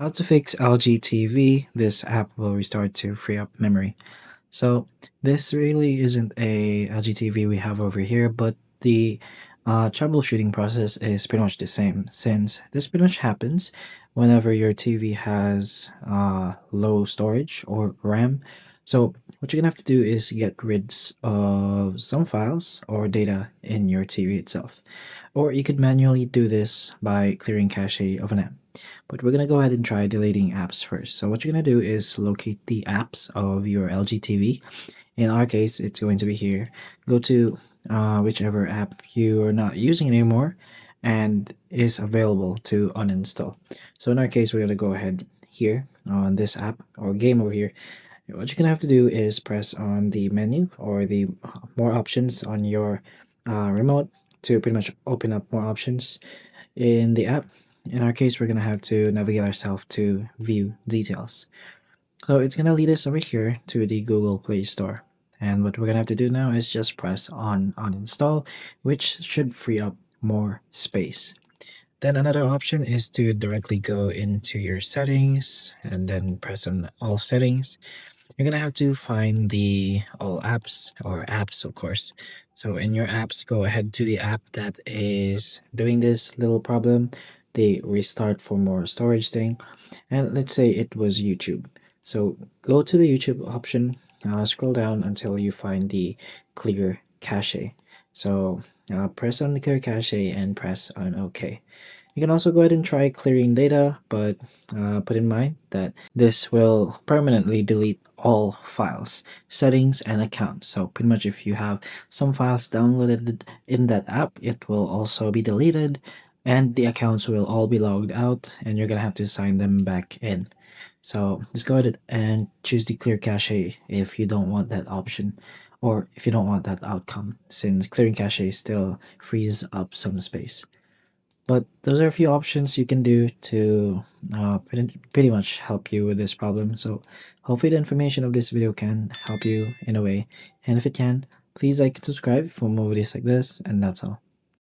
How to fix LG TV. This app will restart to free up memory. So this really isn't a LG TV we have over here, but the troubleshooting process is pretty much the same, since this pretty much happens whenever your TV has low storage or RAM. So what you're gonna have to do is get rid of some files or data in your TV itself. Or you could manually do this by clearing cache of an app. But we're gonna go ahead and try deleting apps first. So what you're gonna do is locate the apps of your LG TV. In our case, it's going to be here. Go to whichever app you are not using anymore and is available to uninstall. So in our case, we're gonna go ahead here on this app or game over here. What you're gonna have to do is press on the menu or the more options on your remote to pretty much open up more options in the app. In our case, we're gonna have to navigate ourselves to view details. So it's gonna lead us over here to the Google Play Store. And what we're gonna have to do now is just press on uninstall, which should free up more space. Then another option is to directly go into your settings and then press on all settings. You're gonna have to find the all apps or apps, of course. So in your apps, go ahead to the app that is doing this little problem, the restart for more storage thing. And let's say it was YouTube. So go to the YouTube option, scroll down until you find the clear cache. So press on the clear cache and press on OK. You can also go ahead and try clearing data, but put in mind that this will permanently delete all files, settings, and accounts. So pretty much if you have some files downloaded in that app, it will also be deleted and the accounts will all be logged out and you're gonna have to sign them back in. So just go ahead and choose the clear cache if you don't want that option or if you don't want that outcome, since clearing cache still frees up some space. But those are a few options you can do to pretty much help you with this problem. So hopefully the information of this video can help you in a way. And if it can, please like and subscribe for more videos like this. And that's all.